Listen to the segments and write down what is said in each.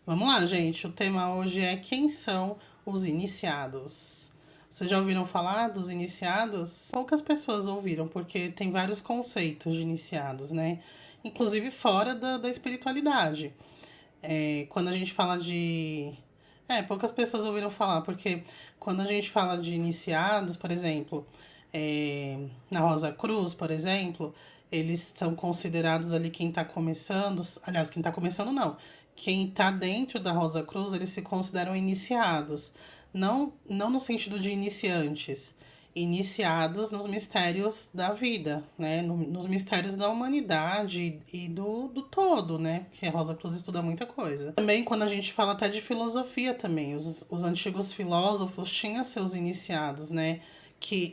Vamos lá, gente. O tema hoje é quem são os iniciados. Vocês já ouviram falar dos iniciados? Poucas pessoas ouviram, porque tem vários conceitos de iniciados, né? Inclusive fora da espiritualidade. Quando a gente fala de. Poucas pessoas ouviram falar, porque quando a gente fala de iniciados, por exemplo, na Rosa Cruz, por exemplo, eles são considerados ali quem está começando. Aliás, quem está começando não. Quem está dentro da Rosa Cruz, eles se consideram iniciados. Não no sentido de iniciantes, iniciados nos mistérios da vida, né? Nos mistérios da humanidade e do todo, né? Porque a Rosa Cruz estuda muita coisa. Também quando a gente fala até de filosofia também, os antigos filósofos tinham seus iniciados, né? Que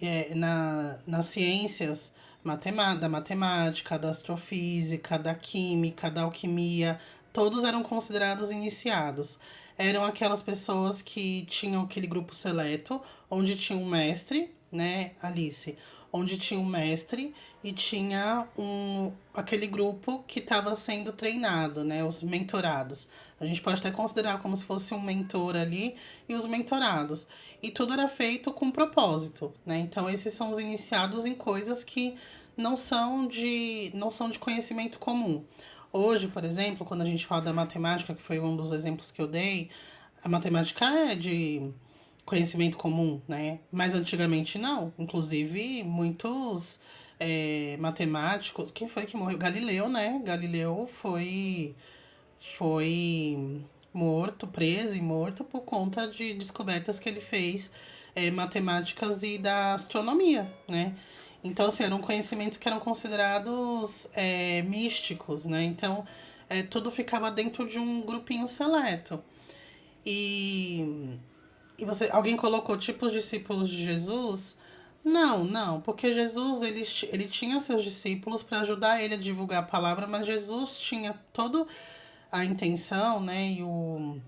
nas ciências da matemática, da astrofísica, da química, da alquimia, todos eram considerados iniciados. Eram aquelas pessoas que tinham aquele grupo seleto, onde tinha um mestre, né, Alice? Onde tinha um mestre e tinha aquele grupo que estava sendo treinado, né? Os mentorados. A gente pode até considerar como se fosse um mentor ali e os mentorados. E tudo era feito com propósito, né? Então esses são os iniciados em coisas que não são de conhecimento comum. Hoje, por exemplo, quando a gente fala da matemática, que foi um dos exemplos que eu dei, a matemática é de conhecimento comum, né? Mas antigamente não. Inclusive, muitos matemáticos. Quem foi que morreu? Galileu, né? Galileu foi morto, preso e morto por conta de descobertas que ele fez matemáticas e da astronomia, né? Então, assim, eram conhecimentos que eram considerados místicos, né? Então, tudo ficava dentro de um grupinho seleto. E, alguém colocou tipos discípulos de Jesus? Não, não, porque Jesus ele tinha seus discípulos para ajudar ele a divulgar a palavra, mas Jesus tinha toda a intenção, né, e o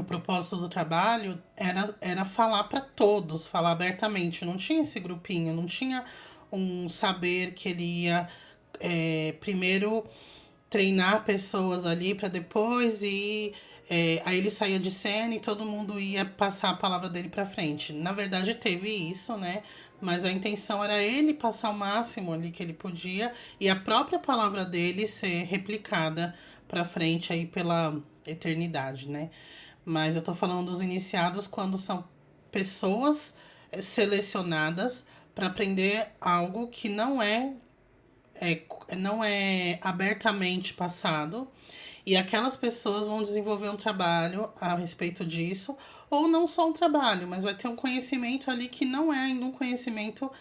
propósito do trabalho era falar para todos, falar abertamente. Não tinha esse grupinho, não tinha um saber que ele ia primeiro treinar pessoas ali para depois ir. Aí ele saía de cena e todo mundo ia passar a palavra dele para frente. Na verdade, teve isso, né? Mas a intenção era ele passar o máximo ali que ele podia e a própria palavra dele ser replicada para frente aí pela eternidade, né? Mas eu tô falando dos iniciados quando são pessoas selecionadas para aprender algo que não é abertamente passado, e aquelas pessoas vão desenvolver um trabalho a respeito disso, ou não só um trabalho, mas vai ter um conhecimento ali que não é ainda um conhecimento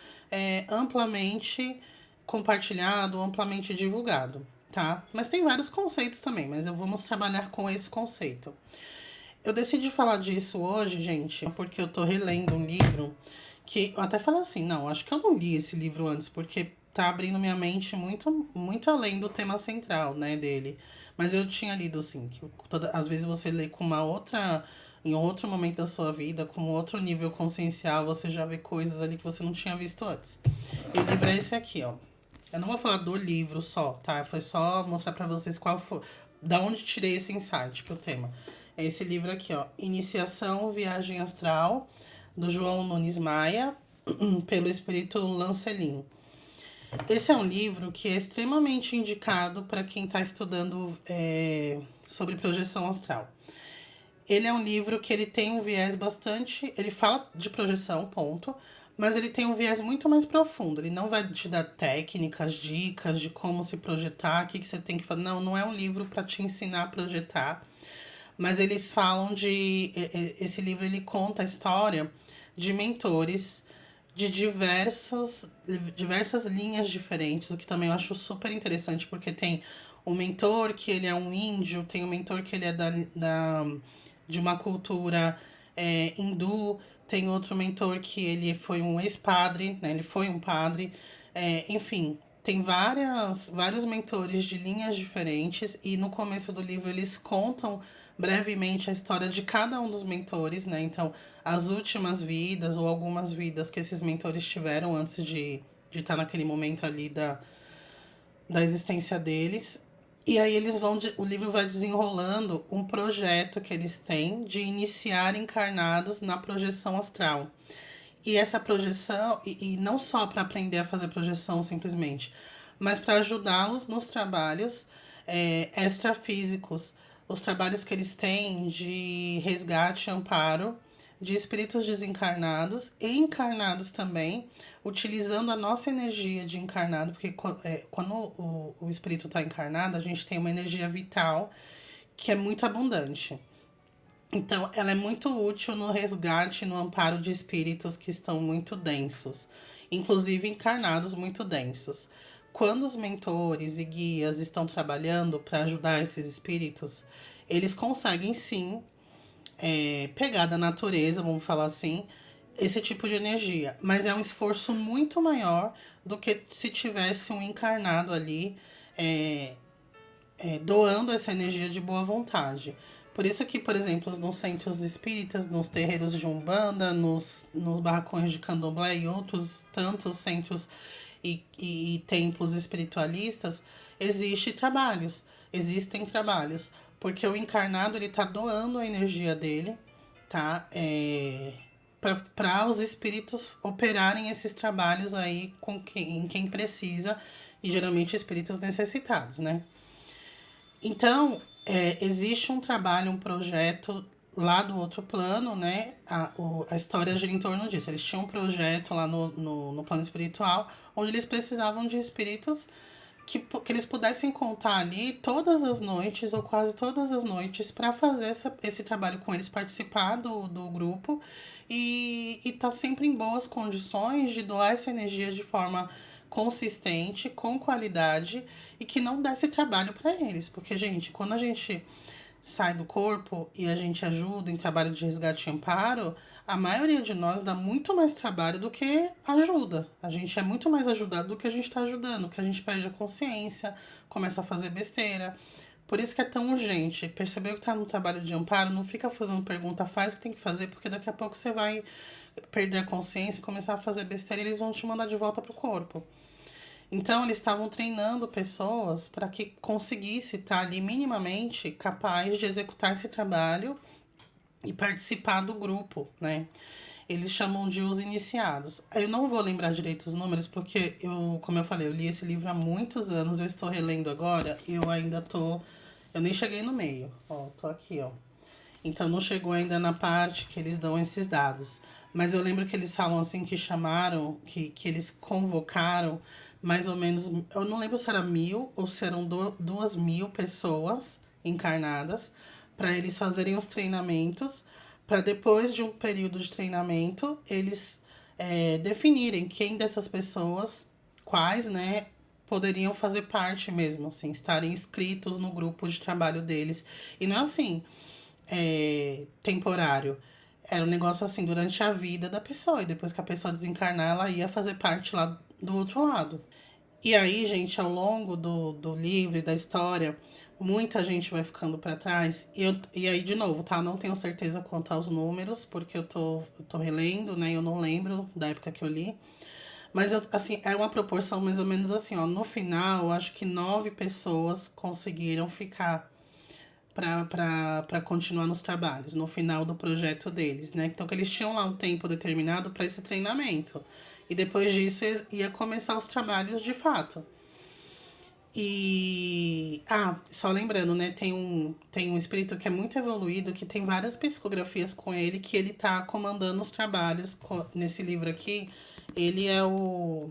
amplamente compartilhado, amplamente divulgado, tá? Mas tem vários conceitos também, mas vamos trabalhar com esse conceito. Eu decidi falar disso hoje, gente, porque eu tô relendo um livro que eu até falei assim, não, acho que eu não li esse livro antes, porque tá abrindo minha mente muito, muito além do tema central, né, dele. Mas eu tinha lido, assim, que às vezes você lê com uma outra, em outro momento da sua vida, com outro nível consciencial, você já vê coisas ali que você não tinha visto antes. E o livro é esse aqui, ó. Eu não vou falar do livro só, tá? Foi só mostrar pra vocês qual foi, da onde tirei esse insight pro tema. É esse livro aqui, ó, Iniciação Viagem Astral, do João Nunes Maia, pelo espírito Lancelin. Esse é um livro que é extremamente indicado para quem está estudando sobre projeção astral. Ele é um livro que ele tem um viés bastante. Ele fala de projeção, ponto. Mas ele tem um viés muito mais profundo. Ele não vai te dar técnicas, dicas de como se projetar, o que você tem que fazer. Não, não é um livro para te ensinar a projetar. Mas eles falam de. Esse livro ele conta a história de mentores de diversas linhas diferentes, o que também eu acho super interessante, porque tem o mentor que ele é um índio, tem o mentor que ele é de uma cultura hindu, tem outro mentor que ele foi um ex-padre, né? Ele foi um padre, enfim, tem vários mentores de linhas diferentes e no começo do livro eles contam brevemente a história de cada um dos mentores, né? Então, as últimas vidas ou algumas vidas que esses mentores tiveram antes de estar naquele momento ali da existência deles. E aí o livro vai desenrolando um projeto que eles têm de iniciar encarnados na projeção astral. E essa projeção, e não só para aprender a fazer projeção simplesmente, mas para ajudá-los nos trabalhos extrafísicos, os trabalhos que eles têm de resgate e amparo de espíritos desencarnados e encarnados também, utilizando a nossa energia de encarnado, porque quando o espírito está encarnado, a gente tem uma energia vital que é muito abundante. Então, ela é muito útil no resgate e no amparo de espíritos que estão muito densos, inclusive encarnados muito densos. Quando os mentores e guias estão trabalhando para ajudar esses espíritos, eles conseguem sim pegar da natureza, vamos falar assim, esse tipo de energia. Mas é um esforço muito maior do que se tivesse um encarnado ali é, doando essa energia de boa vontade. Por isso que, por exemplo, nos centros espíritas, nos terreiros de Umbanda, nos barracões de Candomblé e outros tantos centros e templos espiritualistas, existem trabalhos, porque o encarnado ele está doando a energia dele, tá? Para os espíritos operarem esses trabalhos aí em quem precisa, e geralmente espíritos necessitados, né? Então, existe um trabalho, um projeto lá do outro plano, né? A história gira em torno disso. Eles tinham um projeto lá no plano espiritual, onde eles precisavam de espíritos que eles pudessem contar ali todas as noites, ou quase todas as noites, para fazer esse trabalho com eles, participar do grupo e tá sempre em boas condições de doar essa energia de forma consistente, com qualidade e que não desse trabalho para eles. Porque, gente, quando a gente sai do corpo e a gente ajuda em trabalho de resgate e amparo, a maioria de nós dá muito mais trabalho do que ajuda. A gente é muito mais ajudado do que a gente está ajudando, que a gente perde a consciência, começa a fazer besteira. Por isso que é tão urgente. Percebeu que está no trabalho de amparo, não fica fazendo pergunta, faz o que tem que fazer, porque daqui a pouco você vai perder a consciência, começar a fazer besteira e eles vão te mandar de volta pro corpo. Então, eles estavam treinando pessoas para que conseguisse estar ali minimamente capaz de executar esse trabalho e participar do grupo, né? Eles chamam de os iniciados. Eu não vou lembrar direito os números, porque como eu falei, eu li esse livro há muitos anos, eu estou relendo agora, e eu ainda tô. Eu nem cheguei no meio. Ó, tô aqui, ó. Então não chegou ainda na parte que eles dão esses dados. Mas eu lembro que eles falam assim que chamaram, que eles convocaram mais ou menos. Eu não lembro se era 1.000 ou se eram 2.000 pessoas encarnadas para eles fazerem os treinamentos, para depois de um período de treinamento, eles definirem quem dessas pessoas, quais, né, poderiam fazer parte mesmo, assim, estarem inscritos no grupo de trabalho deles. E não é assim, temporário. Era um negócio assim durante a vida da pessoa. E depois que a pessoa desencarnar, ela ia fazer parte lá do outro lado. E aí, gente, ao longo do livro e da história, muita gente vai ficando para trás. E aí, de novo, tá? Não tenho certeza quanto aos números, porque eu tô relendo, né? Eu não lembro da época que eu li. Mas, assim, é uma proporção mais ou menos assim, ó. No final, eu acho que 9 pessoas conseguiram ficar para continuar nos trabalhos, no final do projeto deles, né? Então, que eles tinham lá um tempo determinado para esse treinamento. E depois disso ia começar os trabalhos de fato. E. Ah, só lembrando, né? Tem um espírito que é muito evoluído, que tem várias psicografias com ele, que ele tá comandando os trabalhos nesse livro aqui. Ele é o.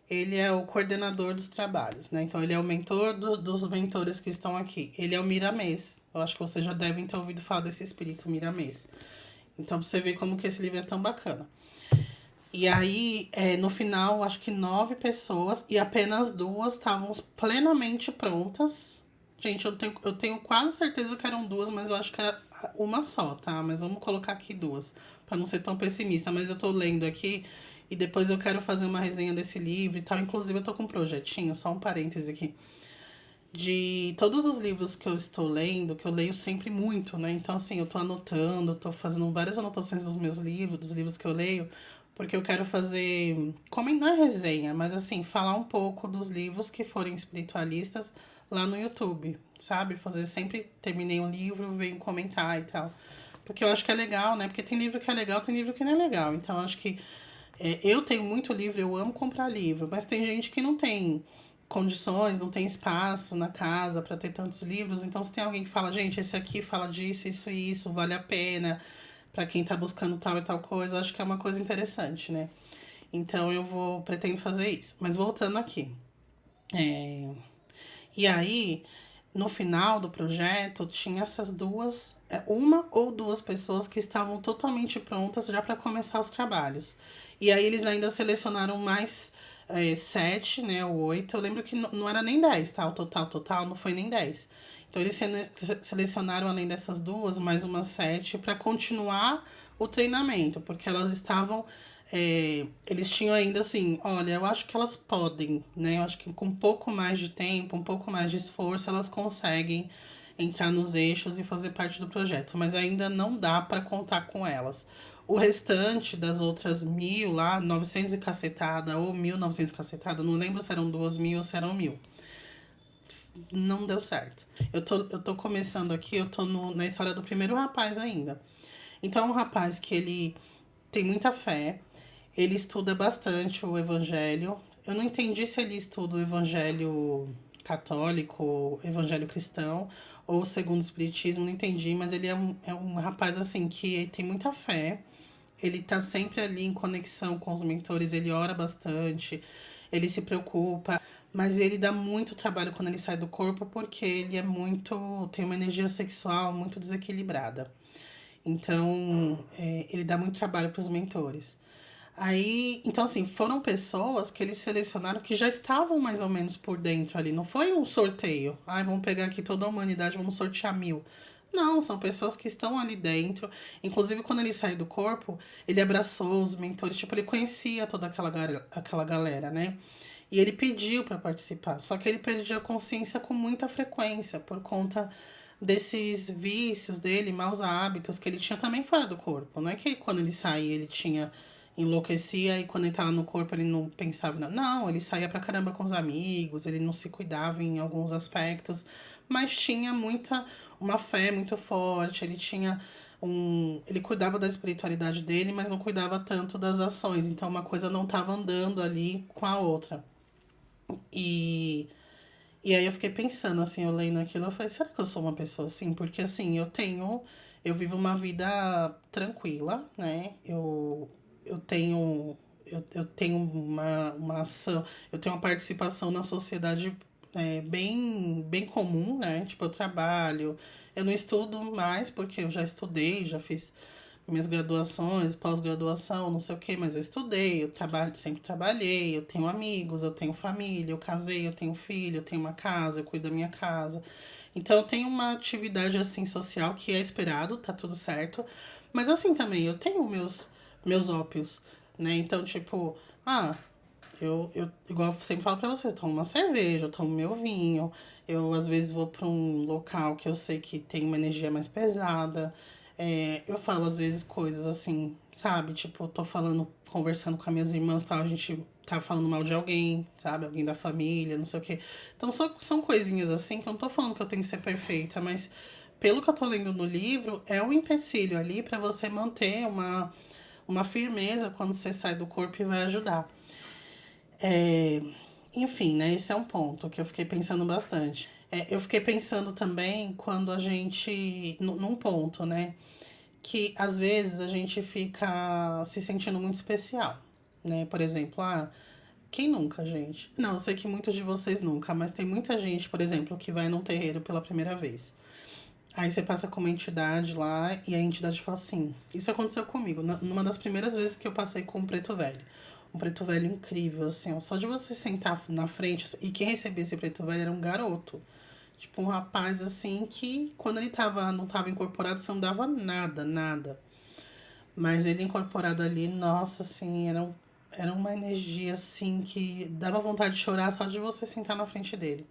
Ele é o coordenador dos trabalhos, né? Então, ele é o mentor dos mentores que estão aqui. Ele é o Miramês. Eu acho que vocês já devem ter ouvido falar desse espírito, Miramês. Então, pra você ver como que esse livro é tão bacana. E aí, no final, acho que 9 pessoas e apenas 2 estavam plenamente prontas. Gente, eu tenho quase certeza que eram 2, mas eu acho que era uma só, tá? Mas vamos colocar aqui 2, pra não ser tão pessimista. Mas eu tô lendo aqui e depois eu quero fazer uma resenha desse livro e tal. Inclusive, eu tô com um projetinho, só um parêntese aqui, de todos os livros que eu estou lendo, que eu leio sempre muito, né? Então, assim, eu tô anotando, tô fazendo várias anotações dos meus livros, dos livros que eu leio, porque eu quero fazer, como não é resenha, mas assim, falar um pouco dos livros que forem espiritualistas lá no YouTube, sabe? Fazer sempre, terminei um livro, venho comentar e tal. Porque eu acho que é legal, né? Porque tem livro que é legal, tem livro que não é legal. Então, eu acho que eu tenho muito livro, eu amo comprar livro, mas tem gente que não tem condições, não tem espaço na casa para ter tantos livros. Então, se tem alguém que fala, gente, esse aqui fala disso, isso e isso, vale a pena para quem tá buscando tal e tal coisa, eu acho que é uma coisa interessante, né? Então, pretendo fazer isso. Mas voltando aqui. E aí, no final do projeto, tinha essas duas, uma ou duas pessoas que estavam totalmente prontas já para começar os trabalhos. E aí eles ainda selecionaram mais sete, né, ou oito. Eu lembro que não era nem 10, tá? O total não foi nem 10. Então eles selecionaram além dessas duas, mais umas sete para continuar o treinamento, porque elas estavam eles tinham ainda assim, olha, eu acho que elas podem, né? Eu acho que com um pouco mais de tempo, um pouco mais de esforço, elas conseguem entrar nos eixos e fazer parte do projeto, mas ainda não dá para contar com elas. O restante das outras 1.000 lá, 900 e cacetada ou 1.900 cacetada, não lembro se eram 2.000 ou se eram 1.000. Não deu certo. Eu tô começando aqui, eu tô na história do primeiro rapaz ainda. Então é um rapaz que ele tem muita fé, ele estuda bastante o evangelho. Eu não entendi se ele estuda o evangelho católico, o evangelho cristão, ou segundo o espiritismo, não entendi, mas ele é um rapaz assim que tem muita fé. Ele tá sempre ali em conexão com os mentores, ele ora bastante, ele se preocupa, mas ele dá muito trabalho quando ele sai do corpo porque ele tem uma energia sexual muito desequilibrada. Então, ele dá muito trabalho para os mentores. Aí, então assim, foram pessoas que eles selecionaram que já estavam mais ou menos por dentro ali. Não foi um sorteio. Ai, vamos pegar aqui toda a humanidade, vamos sortear 1.000. Não, são pessoas que estão ali dentro. Inclusive, quando ele saiu do corpo, ele abraçou os mentores. Tipo, ele conhecia toda aquela galera, né? E ele pediu para participar. Só que ele perdia a consciência com muita frequência por conta desses vícios dele, maus hábitos que ele tinha também fora do corpo. Não é que quando ele saía ele tinha enlouquecia e quando ele tava no corpo ele não pensava não. Não, ele saía pra caramba com os amigos, ele não se cuidava em alguns aspectos, mas tinha uma fé muito forte, ele cuidava da espiritualidade dele, mas não cuidava tanto das ações, então uma coisa não estava andando ali com a outra. E e aí eu fiquei pensando, assim, eu lendo aquilo, eu falei, será que eu sou uma pessoa assim? Porque assim, eu vivo uma vida tranquila, né? Eu tenho uma ação, eu tenho uma participação na sociedade bem comum, né? Tipo, eu trabalho, eu não estudo mais porque eu já estudei, já fiz minhas graduações, pós-graduação, não sei o que, mas eu estudei, eu trabalho, sempre trabalhei, eu tenho amigos, eu tenho família, eu casei, eu tenho filho, eu tenho uma casa, eu cuido da minha casa. Então eu tenho uma atividade assim social que é esperado, tá tudo certo. Mas assim também, eu tenho meus ópios, né? Então, tipo, igual eu sempre falo pra você, eu tomo uma cerveja, eu tomo meu vinho, eu às vezes vou pra um local que eu sei que tem uma energia mais pesada. Eu falo às vezes coisas assim, sabe? Tipo, eu tô falando, conversando com as minhas irmãs, tal, a gente tá falando mal de alguém, sabe? Alguém da família, não sei o quê. Então são coisinhas assim que eu não tô falando que eu tenho que ser perfeita, mas pelo que eu tô lendo no livro, é um empecilho ali pra você manter uma firmeza quando você sai do corpo e vai ajudar. É, enfim, né? Esse é um ponto que eu fiquei pensando bastante. Eu fiquei pensando também quando a gente. Num ponto, né? Que às vezes a gente fica se sentindo muito especial, né? Por exemplo, quem nunca, gente? Não, eu sei que muitos de vocês nunca, mas tem muita gente, por exemplo, que vai num terreiro pela primeira vez. Aí você passa com uma entidade lá e a entidade fala assim: Isso aconteceu comigo, numa das primeiras vezes que eu passei com um preto velho. Um preto velho incrível, assim, ó. Só de você sentar na frente. E quem recebia esse preto velho era um garoto. Tipo, um rapaz, assim, que quando ele não tava incorporado, você não dava nada, nada. Mas ele incorporado ali, nossa, assim, era uma energia, assim, que dava vontade de chorar só de você sentar na frente dele.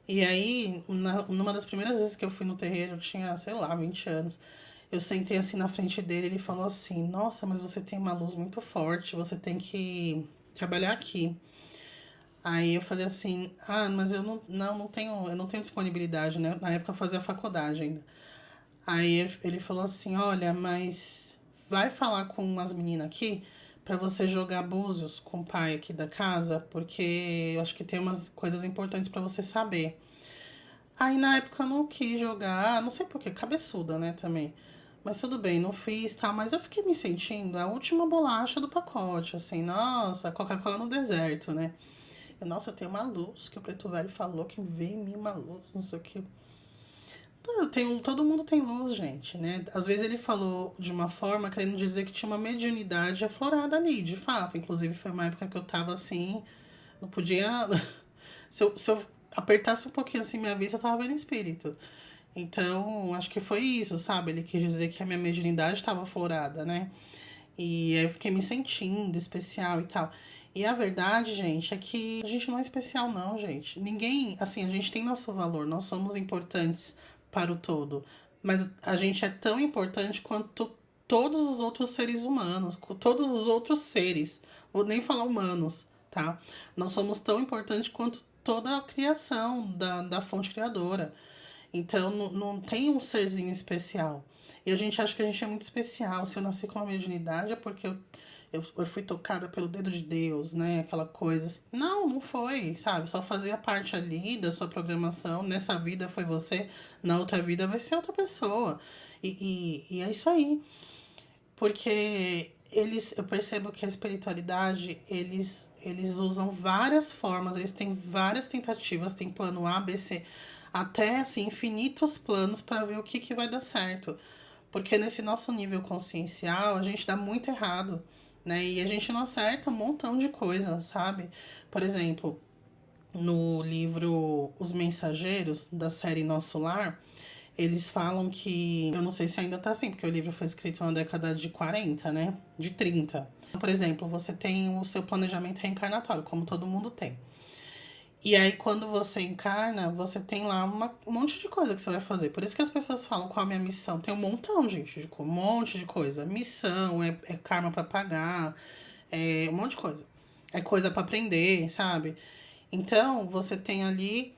E aí, numa das primeiras vezes que eu fui no terreiro, eu tinha, sei lá, 20 anos. Eu sentei assim na frente dele, ele falou assim: Nossa, mas você tem uma luz muito forte, você tem que trabalhar aqui. Aí eu falei assim, mas eu não tenho disponibilidade, né? Na época eu fazia faculdade ainda. Aí ele falou assim, olha, mas vai falar com as meninas aqui pra você jogar búzios com o pai aqui da casa, porque eu acho que tem umas coisas importantes pra você saber. Aí na época eu não quis jogar, não sei porquê, cabeçuda, né, também. Mas tudo bem, não fiz, tá? Mas eu fiquei me sentindo a última bolacha do pacote, assim, nossa, Coca-Cola no deserto, né? Nossa, eu tenho uma luz que o preto velho falou que veio em mim uma luz, não sei o que. Eu tenho, todo mundo tem luz, gente, né? Às vezes ele falou de uma forma querendo dizer que tinha uma mediunidade aflorada ali, de fato. Inclusive foi uma época que eu tava assim, não podia. Se eu apertasse um pouquinho assim minha vista, eu tava vendo espírito. Então, acho que foi isso, sabe? Ele quis dizer que a minha mediunidade estava aflorada, né? E aí eu fiquei me sentindo especial e tal. E a verdade, gente, é que a gente não é especial, não, gente. Ninguém, assim, a gente tem nosso valor, nós somos importantes para o todo. Mas a gente é tão importante quanto todos os outros seres humanos, todos os outros seres. Vou nem falar humanos, tá? Nós somos tão importantes quanto toda a criação da fonte criadora. Então não tem um serzinho especial. E a gente acha que a gente é muito especial. Se eu nasci com uma mediunidade é porque eu fui tocada pelo dedo de Deus, né? Aquela coisa. Assim. Não, não foi, sabe? Só fazia parte ali da sua programação. Nessa vida foi você, na outra vida vai ser outra pessoa. E é isso aí. Porque eu percebo que a espiritualidade, eles usam várias formas, eles têm várias tentativas, tem plano A, B, C, até assim, infinitos planos para ver o que vai dar certo. Porque nesse nosso nível consciencial, a gente dá muito errado, né? E a gente não acerta um montão de coisa, sabe? Por exemplo, no livro Os Mensageiros, da série Nosso Lar, eles falam que. Eu não sei se ainda tá assim, porque o livro foi escrito na década de 40, né? De 30. Por exemplo, você tem o seu planejamento reencarnatório, como todo mundo tem. E aí, quando você encarna, você tem lá um monte de coisa que você vai fazer. Por isso que as pessoas falam qual é a minha missão. Tem um montão, gente, de um monte de coisa. Missão, é karma pra pagar, é um monte de coisa. É coisa pra aprender, sabe? Então, você tem ali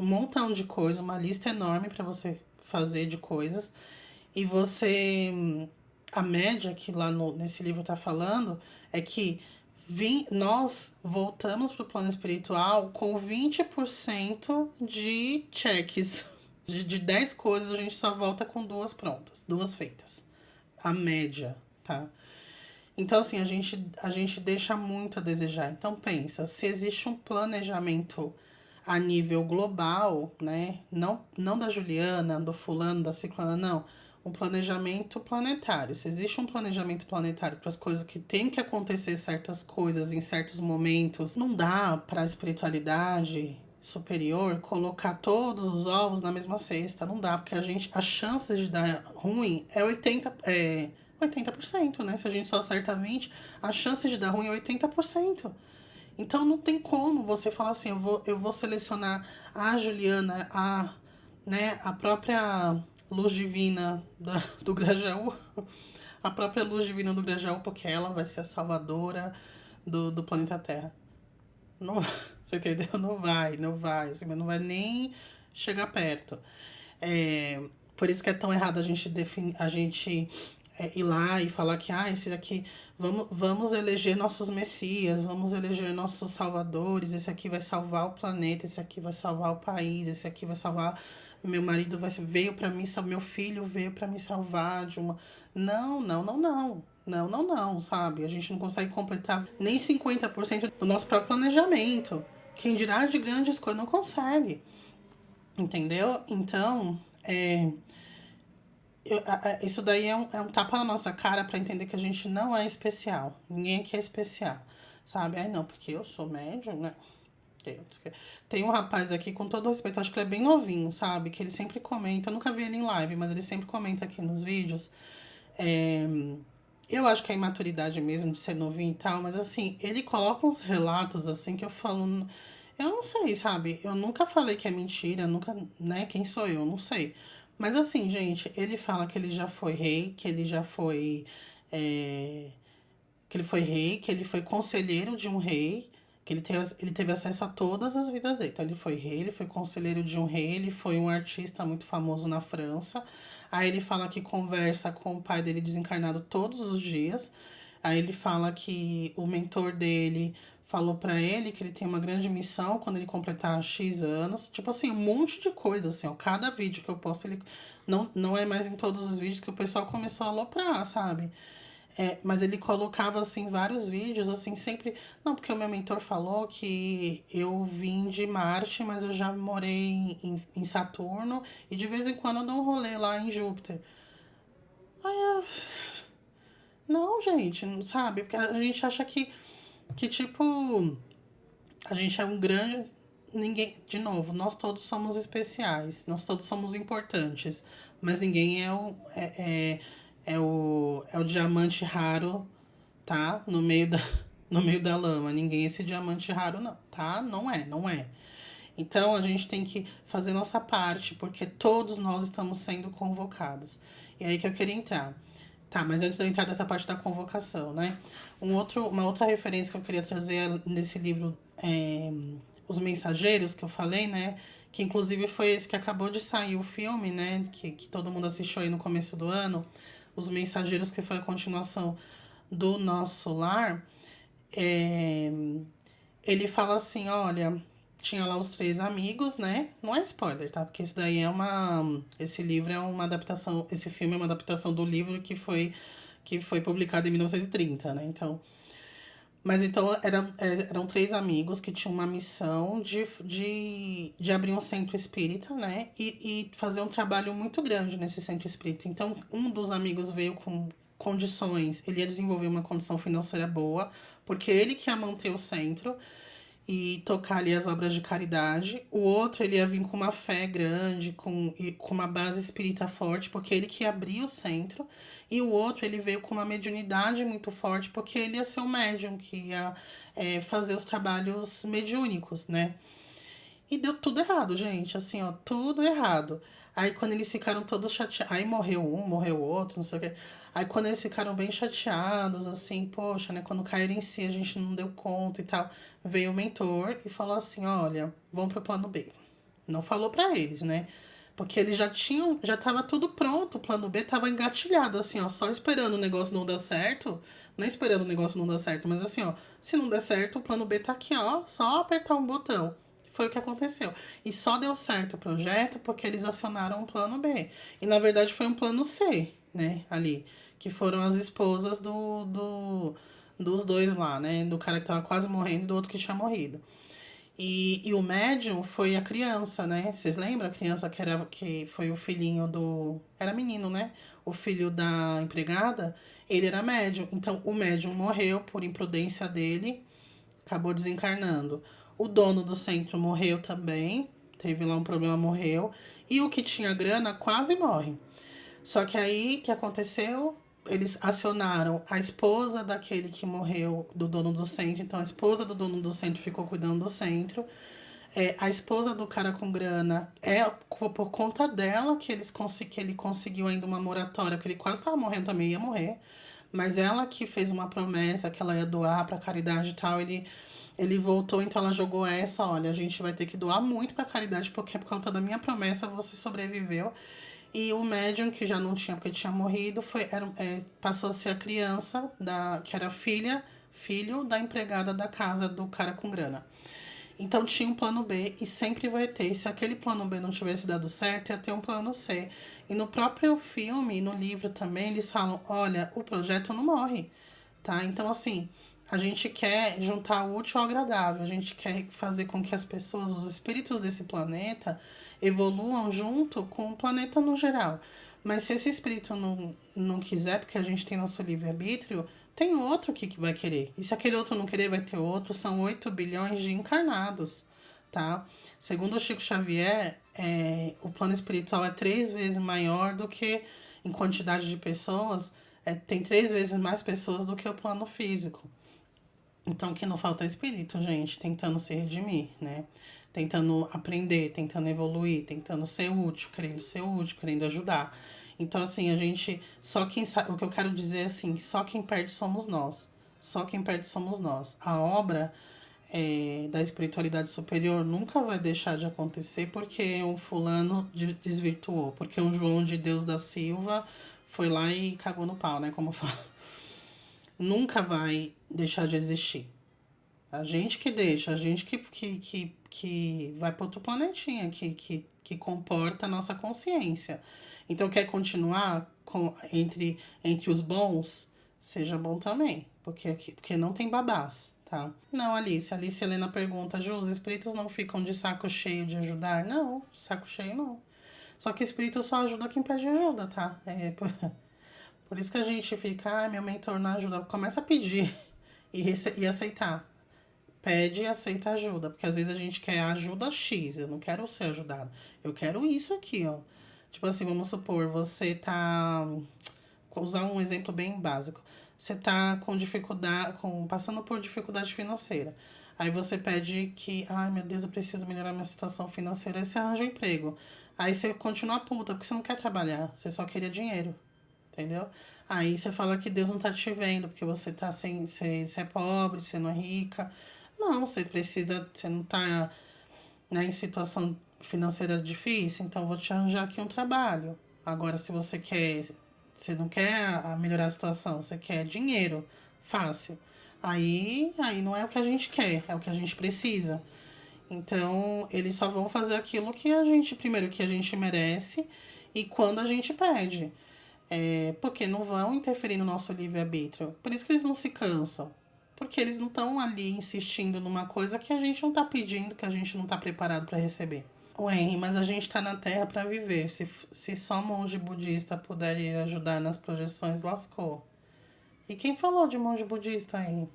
um montão de coisa, uma lista enorme para você fazer de coisas. E você. A média que lá nesse livro tá falando é que nós voltamos pro plano espiritual com 20% de cheques. De 10 coisas, a gente só volta com duas prontas, duas feitas. A média, tá? Então, assim, a gente deixa muito a desejar. Então, pensa, se existe um planejamento a nível global, né? Não da Juliana, do fulano, da ciclana, não. Um planejamento planetário. Se existe um planejamento planetário para as coisas que tem que acontecer certas coisas em certos momentos, não dá para a espiritualidade superior colocar todos os ovos na mesma cesta. Não dá, porque a chance de dar ruim é 80%, né? Se a gente só acerta 20, a chance de dar ruim é 80%. Então não tem como você falar assim, eu vou selecionar a Juliana, né, a própria luz divina do Grajaú, a própria luz divina do Grajaú, porque ela vai ser a salvadora do planeta Terra. Não, você entendeu? Não vai, assim, mas não vai nem chegar perto. É, por isso que é tão errado a gente ir lá e falar que esse aqui vamos eleger nossos messias, vamos eleger nossos salvadores, esse aqui vai salvar o planeta, esse aqui vai salvar o país, esse aqui vai salvar meu marido veio para mim, meu filho veio para me salvar de uma. Não, não, não, não. Não, não, não, sabe? A gente não consegue completar nem 50% do nosso próprio planejamento. Quem dirá de grandes coisas não consegue. Entendeu? Então, isso daí é um tapa na nossa cara pra entender que a gente não é especial. Ninguém aqui é especial. Sabe? Ai, não, porque eu sou médium, né? Tem um rapaz aqui, com todo respeito, acho que ele é bem novinho, sabe? Que ele sempre comenta, eu nunca vi ele em live, mas ele sempre comenta aqui nos vídeos. É, eu acho que é imaturidade mesmo de ser novinho e tal, mas assim, ele coloca uns relatos assim que eu falo. Eu não sei, sabe? Eu nunca falei que é mentira, nunca, né? Quem sou eu? Não sei. Mas assim, gente, ele fala que ele já foi rei, que ele já foi. é, que ele foi rei, que ele foi conselheiro de um rei, que ele teve acesso a todas as vidas dele. Então, ele foi rei, ele foi conselheiro de um rei, ele foi um artista muito famoso na França. Aí ele fala que conversa com o pai dele desencarnado todos os dias. Aí ele fala que o mentor dele falou pra ele que ele tem uma grande missão quando ele completar X anos. Tipo assim, um monte de coisa, assim, ó. Cada vídeo que eu posto, ele. Não é mais em todos os vídeos que o pessoal começou a aloprar, sabe? Mas ele colocava, assim, vários vídeos, assim, sempre. Não, porque o meu mentor falou que eu vim de Marte, mas eu já morei em Saturno e de vez em quando eu dou um rolê lá em Júpiter. Não, gente, não sabe? Porque a gente acha que tipo, a gente é um grande. Ninguém. De novo, nós todos somos especiais, nós todos somos importantes, mas ninguém é o diamante raro, tá? No meio da lama. Ninguém é esse diamante raro, não, tá? Não é, não é. Então a gente tem que fazer nossa parte, porque todos nós estamos sendo convocados. E aí que eu queria entrar. Tá, mas antes de eu entrar nessa parte da convocação, né? Uma outra referência que eu queria trazer nesse livro, Os Mensageiros, que eu falei, né? Que inclusive foi esse que acabou de sair o filme, né? Que todo mundo assistiu aí no começo do ano. Os Mensageiros, que foi a continuação do Nosso Lar. É, ele fala assim, olha, tinha lá os três amigos, né? Não é spoiler, tá? Porque isso daí é uma. Esse livro é uma adaptação. Esse filme é uma adaptação do livro que foi publicado em 1930, né? Então. Mas então eram três amigos que tinham uma missão de abrir um centro espírita, né? E fazer um trabalho muito grande nesse centro espírita. Então, um dos amigos veio com condições, ele ia desenvolver uma condição financeira boa, porque ele que ia manter o centro e tocar ali as obras de caridade. O outro, ele ia vir com uma fé grande, com uma base espírita forte, porque ele que abria o centro. E o outro, ele veio com uma mediunidade muito forte, porque ele ia ser o médium, que ia fazer os trabalhos mediúnicos, né? E deu tudo errado, gente, assim, ó, tudo errado. Aí quando eles ficaram todos chateados, aí morreu um, morreu o outro, não sei o quê. Aí quando eles ficaram bem chateados, assim, poxa, né, quando caíram em si a gente não deu conta e tal, veio o mentor e falou assim, olha, vamos pro plano B. Não falou pra eles, né? Porque eles já tava tudo pronto, o plano B tava engatilhado, assim, ó, só esperando o negócio não dar certo. Não é esperando o negócio não dar certo, mas assim, ó, se não der certo, o plano B tá aqui, ó, só apertar um botão. Foi o que aconteceu. E só deu certo o projeto porque eles acionaram um plano B. E na verdade foi um plano C, né? Ali. Que foram as esposas dos dois lá, né? Do cara que tava quase morrendo e do outro que tinha morrido. E o médium foi a criança, né? Vocês lembram? A criança que foi o filhinho do. Era menino, né? O filho da empregada. Ele era médium. Então o médium morreu por imprudência dele, acabou desencarnando. O dono do centro morreu também, teve lá um problema, morreu. E o que tinha grana quase morre. Só que aí, o que aconteceu? Eles acionaram a esposa daquele que morreu, do dono do centro. Então, a esposa do dono do centro ficou cuidando do centro. A esposa do cara com grana, por conta dela que ele conseguiu ainda uma moratória, porque ele quase estava morrendo também, ia morrer. Mas ela que fez uma promessa que ela ia doar para caridade e tal, ele voltou, então ela jogou essa, olha, a gente vai ter que doar muito para caridade, porque por conta da minha promessa você sobreviveu. E o médium, que já não tinha, porque tinha morrido, passou a ser a criança, que era filho da empregada da casa do cara com grana. Então tinha um plano B e sempre vai ter. E se aquele plano B não tivesse dado certo, ia ter um plano C. E no próprio filme, no livro também, eles falam: olha, o projeto não morre, tá? Então, assim, a gente quer juntar o útil ao agradável, a gente quer fazer com que as pessoas, os espíritos desse planeta, evoluam junto com o planeta no geral. Mas se esse espírito não quiser, porque a gente tem nosso livre-arbítrio, tem outro que vai querer. E se aquele outro não querer, vai ter outro. São 8 bilhões de encarnados, tá? Segundo o Chico Xavier, o plano espiritual é 3 vezes maior do que, em quantidade de pessoas, tem 3 vezes mais pessoas do que o plano físico. Então, o que não falta é espírito, gente, tentando se redimir, né? Tentando aprender, tentando evoluir, tentando ser útil, querendo ajudar. Então, assim, a gente. Só quem sabe. O que eu quero dizer é assim: só quem perde somos nós. Só quem perde somos nós. A obra da espiritualidade superior nunca vai deixar de acontecer porque um fulano desvirtuou, porque um João de Deus da Silva foi lá e cagou no pau, né? Como fala. Nunca vai deixar de existir. A gente que deixa, a gente que vai para outro planetinha, que comporta a nossa consciência. Então, quer continuar entre os bons? Seja bom também, porque não tem babás, tá? Não, Alice. Alice Helena pergunta, Ju, os espíritos não ficam de saco cheio de ajudar? Não, saco cheio não. Só que espírito só ajuda quem pede ajuda, tá? Por isso que a gente fica, meu mentor não ajuda. Começa a pedir e aceitar. Pede e aceita ajuda. Porque às vezes a gente quer ajuda X, eu não quero ser ajudado. Eu quero isso aqui, ó. Tipo assim, vamos supor, você tá. Vou usar um exemplo bem básico. Você tá com dificuldade, passando por dificuldade financeira. Aí você pede que, ai meu Deus, eu preciso melhorar minha situação financeira. Aí você arranja um emprego. Aí você continua puta, porque você não quer trabalhar, você só queria dinheiro. Entendeu? Aí você fala que Deus não tá te vendo, porque você tá sem. Você é pobre, você não é rica. Não, você precisa. Você não tá, né, em situação financeira difícil, então vou te arranjar aqui um trabalho. Agora, se você quer. Você não quer melhorar a situação, você quer dinheiro fácil. Aí não é o que a gente quer, é o que a gente precisa. Então, eles só vão fazer aquilo que a gente, primeiro, que a gente merece e quando a gente pede. Porque não vão interferir no nosso livre-arbítrio. Por isso que eles não se cansam. Porque eles não estão ali insistindo numa coisa que a gente não está pedindo, que a gente não está preparado para receber. O Henry, mas a gente está na Terra para viver. Se só monge budista puder ajudar nas projeções, lascou. E quem falou de monge budista aí?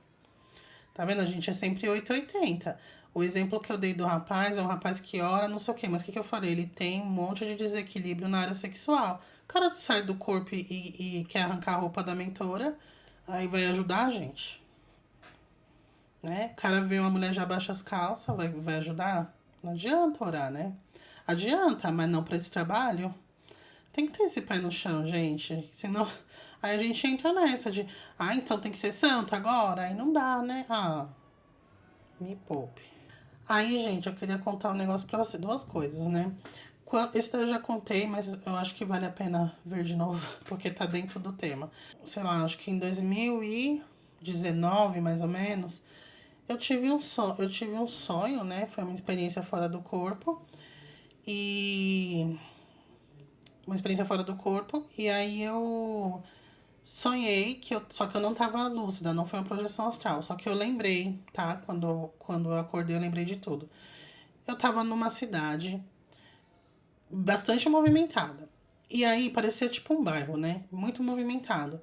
Tá vendo? A gente é sempre 880. O exemplo que eu dei do rapaz é um rapaz que ora, não sei o quê. Mas o que eu falei? Ele tem um monte de desequilíbrio na área sexual. O cara sai do corpo e quer arrancar a roupa da mentora, aí vai ajudar a gente, né? O cara vê uma mulher já baixa as calças, vai ajudar? Não adianta orar, né? Adianta, mas não para esse trabalho. Tem que ter esse pé no chão, gente. Senão. Aí a gente entra nessa de, então tem que ser santo agora? Aí não dá, né? Me poupe. Aí, gente, eu queria contar um negócio pra você. Duas coisas, né? Esse daí eu já contei, mas eu acho que vale a pena ver de novo, porque tá dentro do tema. Sei lá, acho que em 2019, mais ou menos, eu tive um sonho, né? Foi uma experiência fora do corpo. E uma experiência fora do corpo. E aí eu sonhei só que eu não tava lúcida, não foi uma projeção astral. Só que eu lembrei, tá? Quando eu acordei, eu lembrei de tudo. Eu tava numa cidade bastante movimentada. E aí parecia tipo um bairro, né? Muito movimentado.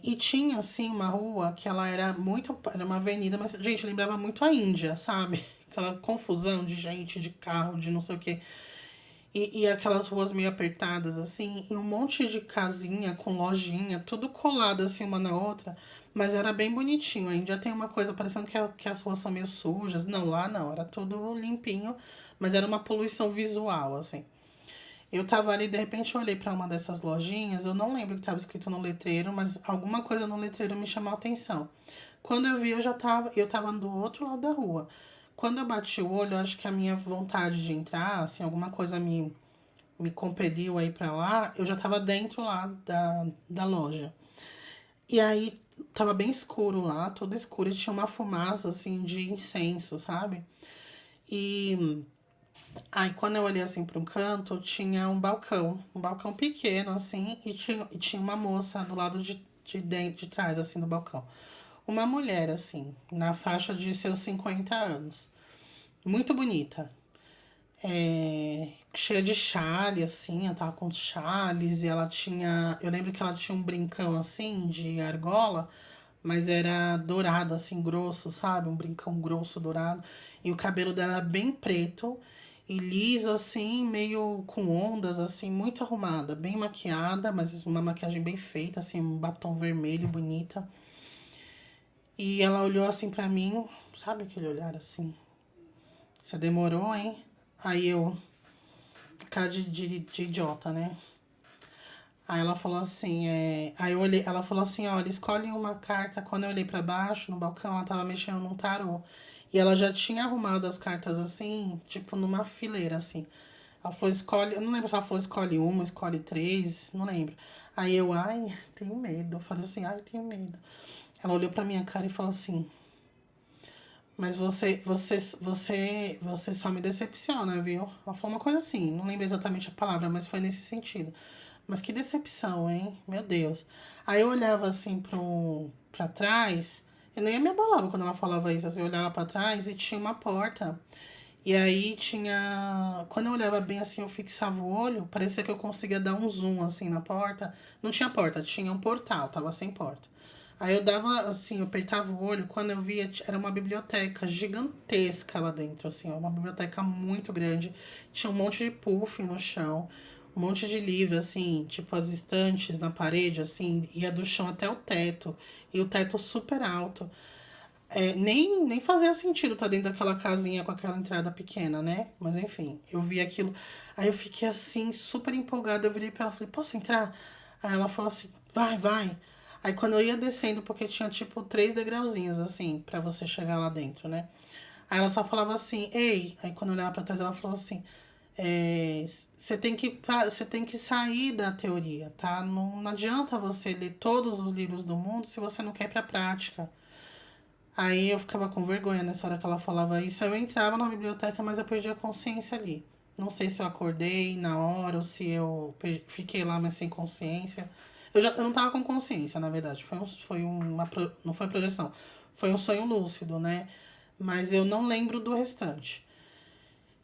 E tinha, assim, uma rua que ela era muito. Era uma avenida, mas, gente, lembrava muito a Índia, sabe? Aquela confusão de gente, de carro, de não sei o quê. E aquelas ruas meio apertadas, assim, e um monte de casinha com lojinha, tudo colado assim uma na outra, mas era bem bonitinho. A Índia tem uma coisa parecendo que as ruas são meio sujas. Não, lá não, era tudo limpinho, mas era uma poluição visual, assim. Eu tava ali, de repente eu olhei pra uma dessas lojinhas, eu não lembro o que tava escrito no letreiro, mas alguma coisa no letreiro me chamou a atenção. Quando eu vi, eu tava do outro lado da rua. Quando eu bati o olho, eu acho que a minha vontade de entrar, assim, alguma coisa me compeliu a ir pra lá, eu já tava dentro lá da loja. E aí tava bem escuro lá, tudo escuro, e tinha uma fumaça, assim, de incenso, sabe? E aí, quando eu olhei assim para um canto, tinha um balcão pequeno, assim, e tinha uma moça do lado de trás, assim, do balcão. Uma mulher, assim, na faixa de seus 50 anos. Muito bonita. Cheia de chale, assim, ela tava com chales, e ela tinha. Eu lembro que ela tinha um brincão, assim, de argola, mas era dourado, assim, grosso, sabe? Um brincão grosso, dourado. E o cabelo dela bem preto e liso, assim, meio com ondas, assim, muito arrumada, bem maquiada, mas uma maquiagem bem feita, assim, um batom vermelho, bonita. E ela olhou assim pra mim, sabe aquele olhar assim? Você demorou, hein? Aí eu, cara de idiota, né? Aí ela falou assim, aí eu olhei, ela falou assim, olha, escolhe uma carta. Quando eu olhei pra baixo, no balcão, ela tava mexendo num tarô. E ela já tinha arrumado as cartas assim, tipo, numa fileira, assim. Ela falou, escolhe, eu não lembro se ela falou escolhe uma, escolhe três, não lembro. Aí eu, ai, tenho medo. Eu falei assim, ai, tenho medo. Ela olhou pra minha cara e falou assim, mas você só me decepciona, viu? Ela falou uma coisa assim, não lembro exatamente a palavra, mas foi nesse sentido. Mas que decepção, hein? Meu Deus. Aí eu olhava assim pra trás, eu nem me abalava quando ela falava isso, assim, eu olhava pra trás e tinha uma porta. E aí tinha. Quando eu olhava bem assim, eu fixava o olho, parecia que eu conseguia dar um zoom assim na porta. Não tinha porta, tinha um portal, tava sem porta. Aí eu dava assim, eu apertava o olho, quando eu via, era uma biblioteca gigantesca lá dentro, assim, ó, uma biblioteca muito grande. Tinha um monte de puff no chão, um monte de livro, assim, tipo as estantes na parede, assim, ia do chão até o teto. E o teto super alto. Nem fazia sentido estar dentro daquela casinha com aquela entrada pequena, né? Mas enfim, eu vi aquilo. Aí eu fiquei assim, super empolgada. Eu virei pra ela e falei, posso entrar? Aí ela falou assim, vai, vai. Aí quando eu ia descendo, porque tinha tipo três degrauzinhos assim, pra você chegar lá dentro, né? Aí ela só falava assim, ei. Aí quando eu olhava pra trás, ela falou assim, você tem que sair da teoria, tá? Não adianta você ler todos os livros do mundo se você não quer ir pra prática. Aí eu ficava com vergonha nessa hora que ela falava isso. Eu entrava na biblioteca, mas eu perdi a consciência ali. Não sei se eu acordei na hora ou se eu fiquei lá, mas sem consciência. Eu não tava com consciência, na verdade. Não foi projeção. Foi um sonho lúcido, né? Mas eu não lembro do restante.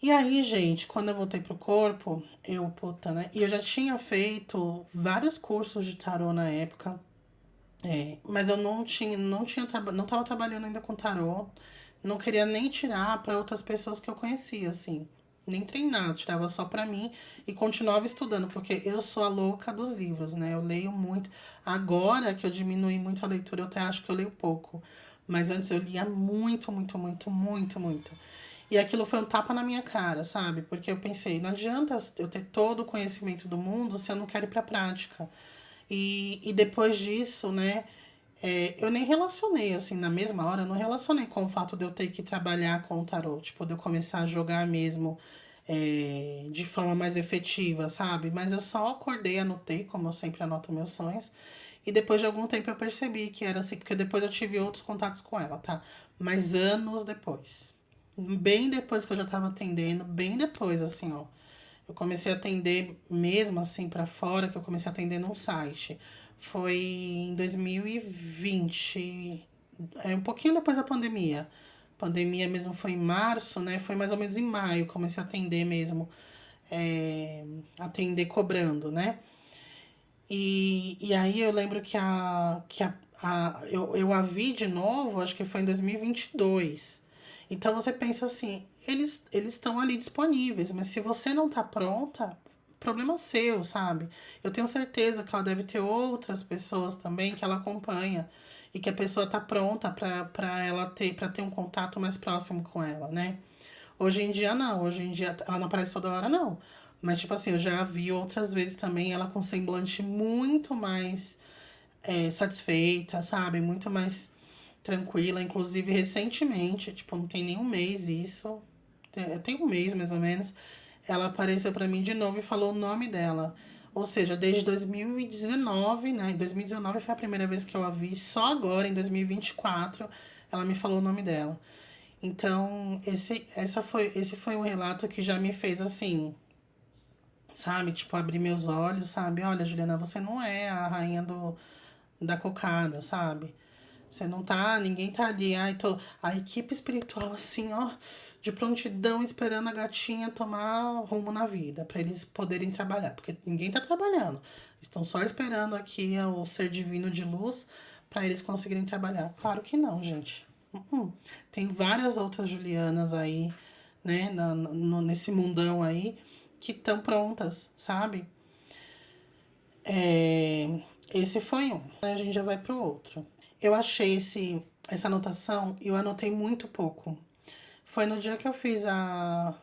E aí, gente, quando eu voltei pro corpo, puta, né? E eu já tinha feito vários cursos de tarô na época. Mas eu não tava trabalhando ainda com tarô, não queria nem tirar para outras pessoas que eu conhecia, assim, nem treinar, tirava só para mim e continuava estudando, porque eu sou a louca dos livros, né? Eu leio muito. Agora que eu diminui muito a leitura, eu até acho que eu leio pouco, mas antes eu lia muito, muito, muito, muito, muito. E aquilo foi um tapa na minha cara, sabe? Porque eu pensei, não adianta eu ter todo o conhecimento do mundo se eu não quero ir pra prática. E depois disso, né, eu nem relacionei, assim, na mesma hora, eu não relacionei com o fato de eu ter que trabalhar com o tarot, tipo, de eu começar a jogar mesmo de forma mais efetiva, sabe? Mas eu só acordei, anotei, como eu sempre anoto meus sonhos, e depois de algum tempo eu percebi que era assim, porque depois eu tive outros contatos com ela, tá? Mas anos depois. Bem depois que eu já tava atendendo, bem depois, assim, ó. Eu comecei a atender mesmo assim pra fora, que eu comecei a atender num site. Foi em 2020, um pouquinho depois da pandemia. A pandemia mesmo foi em março, né? Foi mais ou menos em maio, comecei a atender mesmo, atender cobrando, né? E aí eu lembro eu a vi de novo, acho que foi em 2022. Então você pensa assim, eles estão ali disponíveis, mas se você não tá pronta, problema seu, sabe? Eu tenho certeza que ela deve ter outras pessoas também que ela acompanha e que a pessoa tá pronta para ter um contato mais próximo com ela, né? Hoje em dia não, hoje em dia ela não aparece toda hora não. Mas tipo assim, eu já vi outras vezes também ela com semblante muito mais satisfeita, sabe? Muito mais tranquila. Inclusive recentemente, tipo, não tem nem um mês isso. Tem um mês mais ou menos. Ela apareceu pra mim de novo e falou o nome dela. Ou seja, desde 2019, né? Em 2019 foi a primeira vez que eu a vi. Só agora, em 2024, ela me falou o nome dela. Então, esse foi um relato que já me fez assim, sabe? Tipo, abrir meus olhos, sabe? Olha, Juliana, você não é a rainha da cocada, sabe? Você não tá, ninguém tá ali, a equipe espiritual assim, ó, de prontidão esperando a gatinha tomar rumo na vida, pra eles poderem trabalhar, porque ninguém tá trabalhando. Estão só esperando aqui o ser divino de luz pra eles conseguirem trabalhar. Claro que não, gente. Tem várias outras Julianas aí, né, nesse mundão aí, que estão prontas, sabe? Esse foi um. Aí a gente já vai pro outro. Eu achei essa anotação e eu anotei muito pouco. Foi no dia que eu fiz a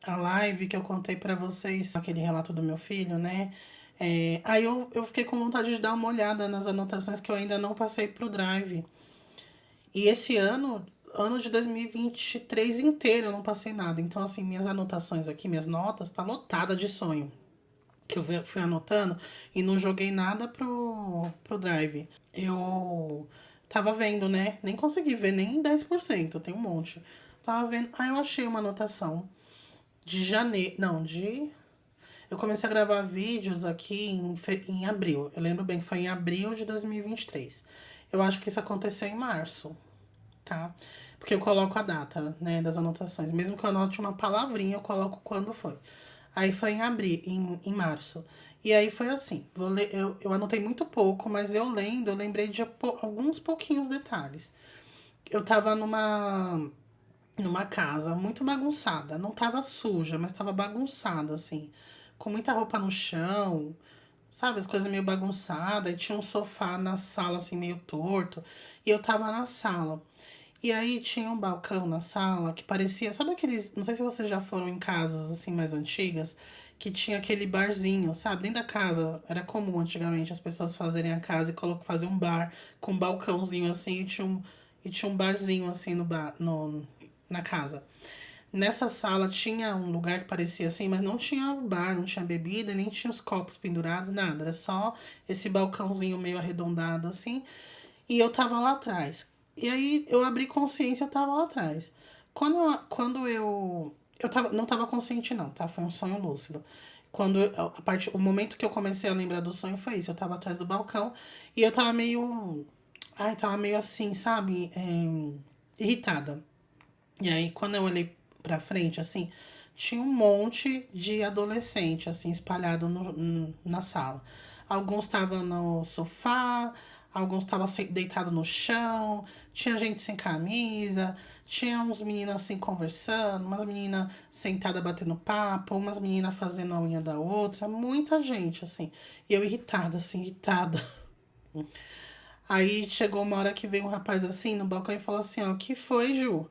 live que eu contei pra vocês aquele relato do meu filho, né? Aí eu fiquei com vontade de dar uma olhada nas anotações que eu ainda não passei pro Drive. E esse ano de 2023 inteiro, eu não passei nada. Então, assim, minhas anotações aqui, minhas notas, tá lotada de sonho. Que eu fui anotando e não joguei nada pro Drive. Eu tava vendo, né? Nem consegui ver nem 10%, tem um monte. Tava vendo. Aí eu achei uma anotação de janeiro. Não, de. Eu comecei a gravar vídeos aqui em abril. Eu lembro bem que foi em abril de 2023. Eu acho que isso aconteceu em março, tá? Porque eu coloco a data, né, das anotações. Mesmo que eu anote uma palavrinha, eu coloco quando foi. Aí foi em abril, em março. E aí foi assim, eu anotei muito pouco, mas eu lendo, eu lembrei de alguns pouquinhos detalhes. Eu tava numa casa muito bagunçada. Não tava suja, mas tava bagunçada, assim. Com muita roupa no chão, sabe? As coisas meio bagunçadas. E tinha um sofá na sala, assim, meio torto. E eu tava na sala. E aí tinha um balcão na sala que parecia. Sabe aqueles. Não sei se vocês já foram em casas, assim, mais antigas. Que tinha aquele barzinho, sabe? Dentro da casa. Era comum antigamente as pessoas fazerem a casa e fazer um bar com um balcãozinho assim e tinha um barzinho assim no bar, na casa. Nessa sala tinha um lugar que parecia assim, mas não tinha bar, não tinha bebida, nem tinha os copos pendurados, nada. Era só esse balcãozinho meio arredondado assim. E eu tava lá atrás. E aí eu abri consciência, eu tava lá atrás. Quando eu tava, não tava consciente não, tá? Foi um sonho lúcido. O momento que eu comecei a lembrar do sonho foi isso. Eu tava atrás do balcão e eu tava meio. Ai, tava meio assim, sabe? Irritada. E aí, quando eu olhei pra frente, assim, tinha um monte de adolescente, assim, espalhado na sala. Alguns estavam no sofá, alguns estavam deitados no chão, tinha gente sem camisa, tinha uns meninos assim conversando, umas meninas sentadas batendo papo, umas meninas fazendo a unha da outra, muita gente, assim. E eu irritada, assim, irritada. Aí chegou uma hora que veio um rapaz assim no balcão e falou assim, ó, o que foi, Ju?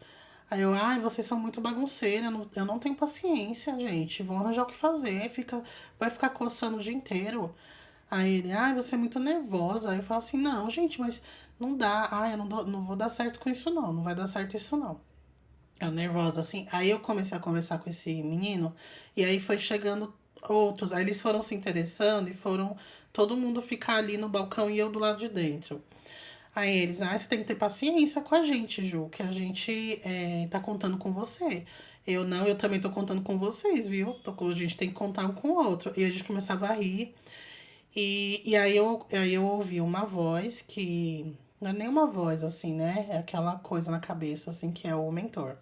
Aí eu, ai, vocês são muito bagunceiros, eu não tenho paciência, gente. Vão arranjar o que fazer, vai ficar coçando o dia inteiro. Aí ele, ai, você é muito nervosa. Aí eu falo assim, não, gente, mas não dá. Ai, eu não vou dar certo com isso, não. Não vai dar certo isso, não. Eu nervosa, assim. Aí eu comecei a conversar com esse menino, e aí foi chegando outros. Aí eles foram se interessando e foram todo mundo ficar ali no balcão e eu do lado de dentro. Aí eles, você tem que ter paciência com a gente, Ju, que a gente tá contando com você. Eu não, eu também tô contando com vocês, viu? A gente tem que contar um com o outro. E a gente começava a rir. E aí eu ouvi uma voz que. Não é nem uma voz, assim, né? É aquela coisa na cabeça, assim, que é o mentor.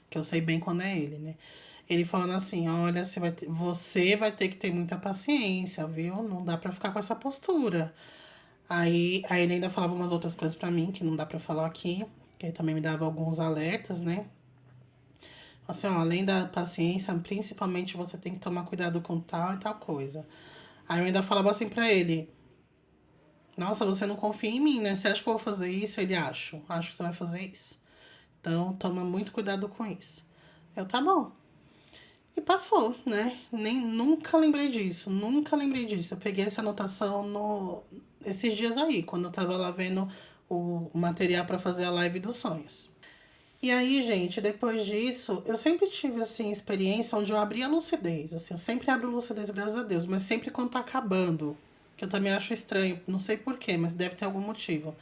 Que eu sei bem quando é ele, né? Ele falando assim, olha, você vai ter que ter muita paciência, viu? Não dá pra ficar com essa postura. Aí ele ainda falava umas outras coisas pra mim que não dá pra falar aqui, que ele também me dava alguns alertas, né? Assim, ó, além da paciência, principalmente você tem que tomar cuidado com tal e tal coisa. Aí eu ainda falava assim pra ele: Nossa, você não confia em mim, né? Você acha que eu vou fazer isso? Ele acho que você vai fazer isso. Então toma muito cuidado com isso. Eu, tá bom. E passou, né? Nunca lembrei disso, nunca lembrei disso. Eu peguei essa anotação esses dias aí, quando eu tava lá vendo o material para fazer a live dos sonhos. E aí, gente, depois disso, eu sempre tive, assim, experiência onde eu abri a lucidez, assim, eu sempre abro lucidez, graças a Deus, mas sempre quando tá acabando, que eu também acho estranho, não sei porquê, mas deve ter algum motivo.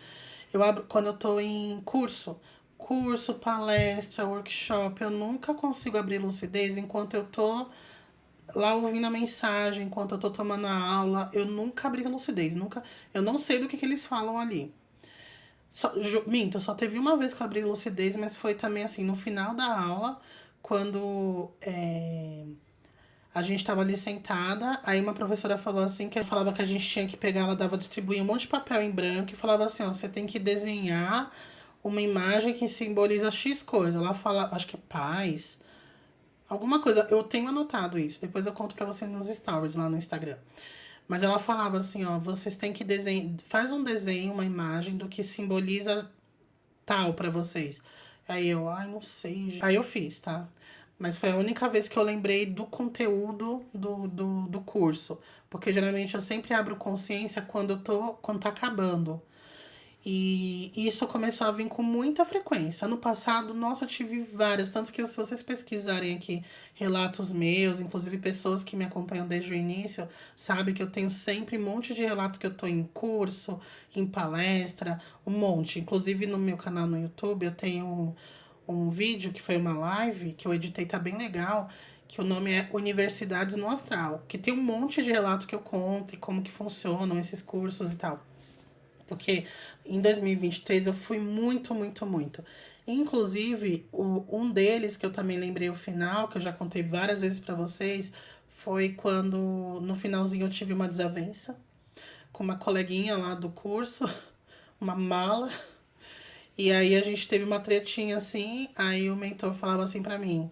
Eu abro quando eu tô em curso, palestra, workshop, eu nunca consigo abrir lucidez enquanto eu tô lá ouvindo a mensagem, enquanto eu tô tomando a aula, eu nunca abri a lucidez, nunca, eu não sei do que eles falam ali. Minto, só teve uma vez que eu abri lucidez, mas foi também assim, no final da aula, quando a gente tava ali sentada, aí uma professora falou assim, que ela falava que a gente tinha que pegar, ela dava distribuir um monte de papel em branco e falava assim, ó, você tem que desenhar uma imagem que simboliza X coisa. Ela fala, acho que é paz, alguma coisa, eu tenho anotado isso, depois eu conto pra vocês nos stories lá no Instagram. Mas ela falava assim, ó, vocês têm que desenhar, faz um desenho, uma imagem do que simboliza tal pra vocês. Aí eu, ai, não sei. Aí eu fiz, tá? Mas foi a única vez que eu lembrei do conteúdo do curso. Porque geralmente eu sempre abro consciência quando tá acabando. E isso começou a vir com muita frequência. Ano passado, nossa, eu tive várias. Tanto que se vocês pesquisarem aqui relatos meus, inclusive pessoas que me acompanham desde o início, sabem que eu tenho sempre um monte de relato que eu tô em curso, em palestra, um monte. Inclusive no meu canal no YouTube eu tenho um vídeo que foi uma live que eu editei, tá bem legal, que o nome é Universidades no Astral, que tem um monte de relato que eu conto e como que funcionam esses cursos e tal. Porque em 2023 eu fui muito, muito, muito. Inclusive, um deles, que eu também lembrei o final, que eu já contei várias vezes pra vocês, foi quando no finalzinho eu tive uma desavença com uma coleguinha lá do curso, uma mala. E aí a gente teve uma tretinha assim, aí o mentor falava assim pra mim: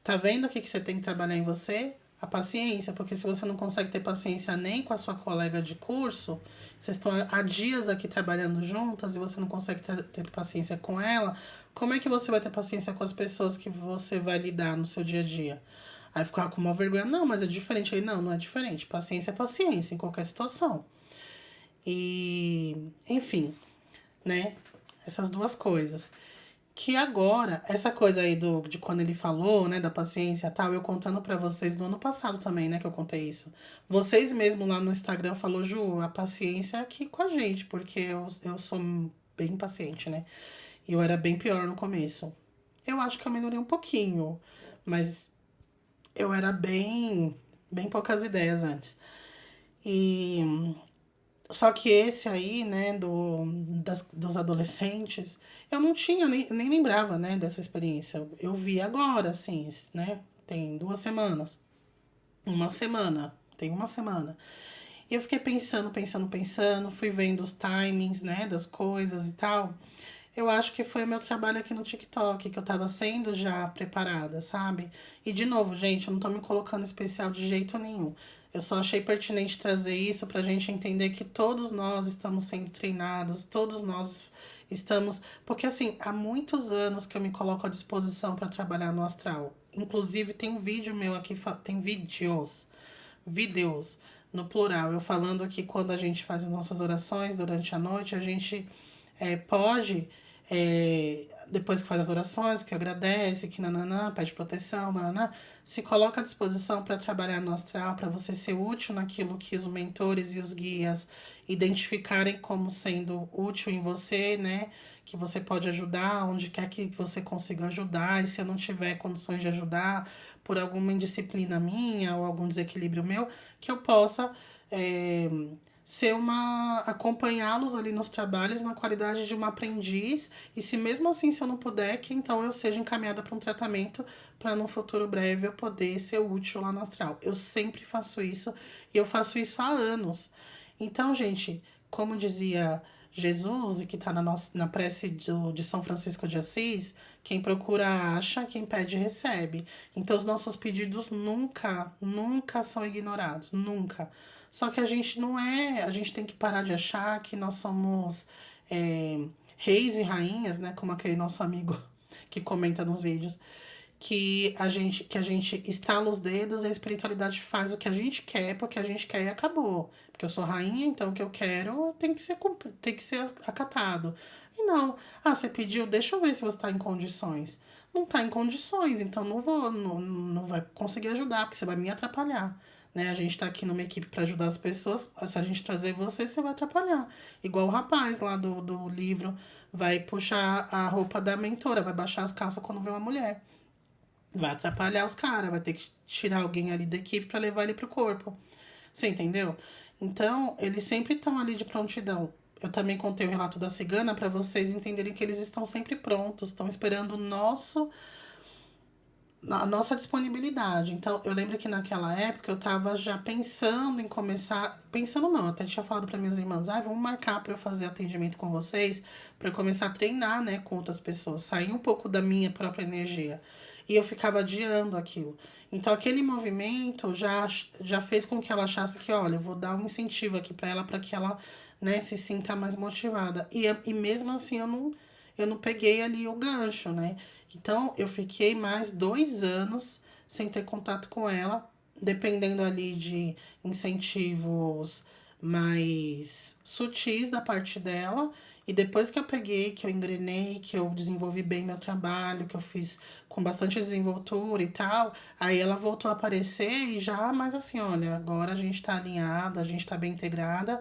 tá vendo o que você tem que trabalhar em você? A paciência, porque se você não consegue ter paciência nem com a sua colega de curso, vocês estão há dias aqui trabalhando juntas e você não consegue ter paciência com ela, como é que você vai ter paciência com as pessoas que você vai lidar no seu dia a dia? Aí eu ficava com uma vergonha, não, mas é diferente. Aí, não, não é diferente. Paciência é paciência em qualquer situação. E, enfim, né? Essas duas coisas. Que agora, essa coisa aí de quando ele falou, né, da paciência e tal, eu contando pra vocês no ano passado também, né, que eu contei isso. Vocês mesmo lá no Instagram falou, Ju, a paciência é aqui com a gente, porque eu sou bem paciente, né? E eu era bem pior no começo. Eu acho que eu melhorei um pouquinho, mas eu era bem poucas ideias antes. E só que esse aí, né, dos adolescentes, eu não tinha, nem lembrava, né, dessa experiência. Eu vi agora, assim, né, tem 2 semanas. Uma semana, tem uma semana. E eu fiquei pensando, fui vendo os timings, né, das coisas e tal. Eu acho que foi o meu trabalho aqui no TikTok, que eu tava sendo já preparada, sabe? E de novo, gente, eu não tô me colocando especial de jeito nenhum. Eu só achei pertinente trazer isso pra gente entender que todos nós estamos sendo treinados, todos nós estamos. Porque assim, há muitos anos que eu me coloco à disposição para trabalhar no astral. Inclusive, tem um vídeo meu aqui, tem vídeos no plural, eu falando aqui quando a gente faz as nossas orações durante a noite, a gente pode, depois que faz as orações, que agradece, que nananã, pede proteção, nananã, se coloca à disposição para trabalhar no astral, para você ser útil naquilo que os mentores e os guias identificarem como sendo útil em você, né? Que você pode ajudar, onde quer que você consiga ajudar, e se eu não tiver condições de ajudar por alguma indisciplina minha ou algum desequilíbrio meu, que eu possa é, ser acompanhá-los ali nos trabalhos na qualidade de uma aprendiz, e se mesmo assim se eu não puder, que então eu seja encaminhada para um tratamento para num futuro breve eu poder ser útil lá no astral. Eu sempre faço isso e eu faço isso há anos. Então, gente, como dizia Jesus, e que está na prece de São Francisco de Assis, quem procura acha, quem pede recebe. Então, os nossos pedidos nunca são ignorados, nunca. Só que a gente não é, a gente tem que parar de achar que nós somos reis e rainhas, né? Como aquele nosso amigo que comenta nos vídeos, que a gente estala os dedos e a espiritualidade faz o que a gente quer, porque a gente quer e acabou. Porque eu sou rainha, então o que eu quero tem que ser acatado. E não, você pediu, deixa eu ver se você está em condições. Não está em condições, então não vai conseguir ajudar, porque você vai me atrapalhar. Né? A gente está aqui numa equipe para ajudar as pessoas. Se a gente trazer você, você vai atrapalhar. Igual o rapaz lá do livro vai puxar a roupa da mentora, vai baixar as calças quando vê uma mulher. Vai atrapalhar os caras, vai ter que tirar alguém ali da equipe para levar ele pro corpo. Você entendeu? Então, eles sempre estão ali de prontidão. Eu também contei o relato da cigana para vocês entenderem que eles estão sempre prontos, estão esperando a nossa disponibilidade. Então, eu lembro que naquela época eu tava já pensando em começar, pensando não, eu até tinha falado para minhas irmãs, vamos marcar para eu fazer atendimento com vocês, para eu começar a treinar, né, com outras pessoas, sair um pouco da minha própria energia. E eu ficava adiando aquilo. Então, aquele movimento já fez com que ela achasse que, olha, eu vou dar um incentivo aqui para que ela, né, se sinta mais motivada. E mesmo assim, eu não peguei ali o gancho, né? Então, eu fiquei mais 2 anos sem ter contato com ela, dependendo ali de incentivos mais sutis da parte dela. E depois que eu peguei, que eu engrenei, que eu desenvolvi bem meu trabalho, que eu fiz com bastante desenvoltura e tal, aí ela voltou a aparecer e já, mas assim, olha, agora a gente tá alinhada, a gente tá bem integrada,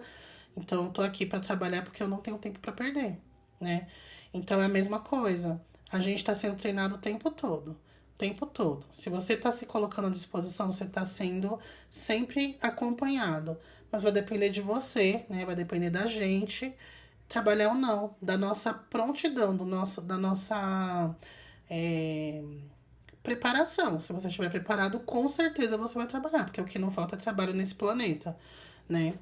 então eu tô aqui para trabalhar porque eu não tenho tempo para perder, né? Então é a mesma coisa. A gente está sendo treinado o tempo todo. O tempo todo. Se você está se colocando à disposição, você está sendo sempre acompanhado. Mas vai depender de você, né? Vai depender da gente trabalhar ou não, da nossa prontidão, da nossa é, preparação. Se você estiver preparado, com certeza você vai trabalhar, porque o que não falta é trabalho nesse planeta, né?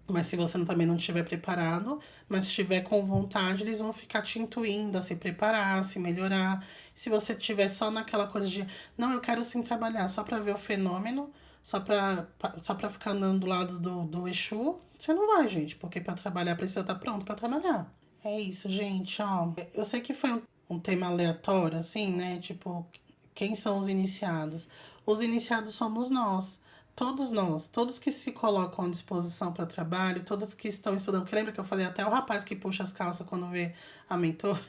Mas se você também não estiver preparado, mas estiver com vontade, eles vão ficar te intuindo a se preparar, a se melhorar. Se você estiver só naquela coisa de, não, eu quero sim trabalhar só para ver o fenômeno, só pra ficar andando do lado do Exu, você não vai, gente, porque para trabalhar precisa estar pronto para trabalhar. É isso, gente, ó. Eu sei que foi um tema aleatório, assim, né? Tipo, quem são os iniciados? Os iniciados somos nós, todos que se colocam à disposição para trabalho, todos que estão estudando. Porque lembra que eu falei até o rapaz que puxa as calças quando vê a mentor?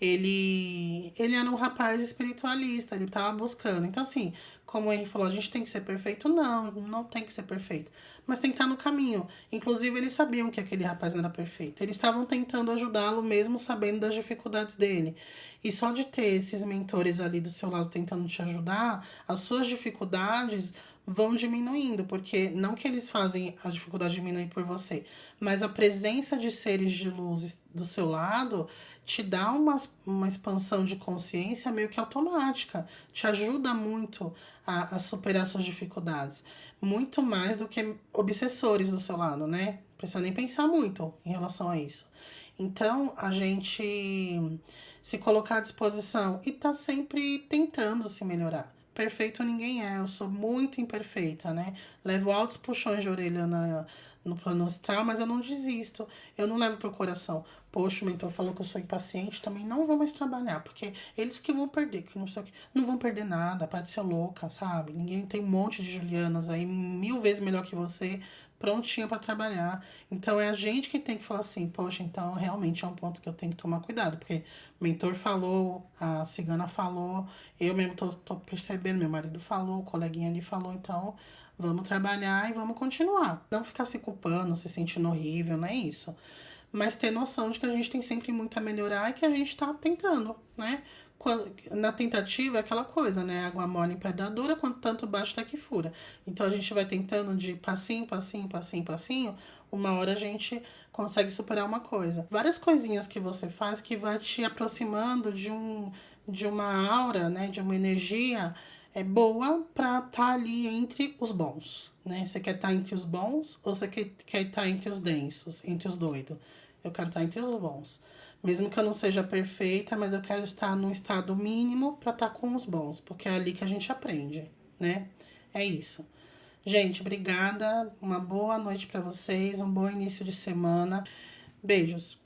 Ele era um rapaz espiritualista, ele estava buscando. Então, assim, como o Henry falou, a gente tem que ser perfeito? Não, não tem que ser perfeito. Mas tem que estar no caminho. Inclusive, eles sabiam que aquele rapaz não era perfeito. Eles estavam tentando ajudá-lo, mesmo sabendo das dificuldades dele. E só de ter esses mentores ali do seu lado tentando te ajudar, as suas dificuldades vão diminuindo, porque não que eles fazem a dificuldade diminuir por você, mas a presença de seres de luz do seu lado te dá uma expansão de consciência meio que automática, te ajuda muito a superar suas dificuldades, muito mais do que obsessores do seu lado, né? Não precisa nem pensar muito em relação a isso. Então, a gente se colocar à disposição e tá sempre tentando se melhorar. Perfeito ninguém é, eu sou muito imperfeita, né? Levo altos puxões de orelha no plano astral, mas eu não desisto. Eu não levo pro coração. Poxa, o mentor falou que eu sou impaciente, também não vou mais trabalhar, porque eles que vão perder, que não sei o que. Não vão perder nada, pode ser louca, sabe? Ninguém tem um monte de Julianas aí, 1000 vezes melhor que você, prontinha para trabalhar. Então é a gente que tem que falar assim, poxa, então realmente é um ponto que eu tenho que tomar cuidado, porque o mentor falou, a cigana falou, eu mesmo tô percebendo, meu marido falou, o coleguinha ali falou, então vamos trabalhar e vamos continuar. Não ficar se culpando, se sentindo horrível, não é isso. Mas ter noção de que a gente tem sempre muito a melhorar e que a gente tá tentando, né? Na tentativa é aquela coisa, né? Água mole em pedra dura, quanto tanto bate até que fura. Então a gente vai tentando de passinho, passinho, passinho, passinho, uma hora a gente consegue superar uma coisa. Várias coisinhas que você faz que vai te aproximando de uma aura, né? De uma energia boa pra estar ali entre os bons, né? Você quer estar entre os bons ou você quer estar entre os densos, entre os doidos? Eu quero estar entre os bons. Mesmo que eu não seja perfeita, mas eu quero estar num estado mínimo para estar com os bons, porque é ali que a gente aprende, né? É isso. Gente, obrigada. Uma boa noite para vocês, um bom início de semana. Beijos.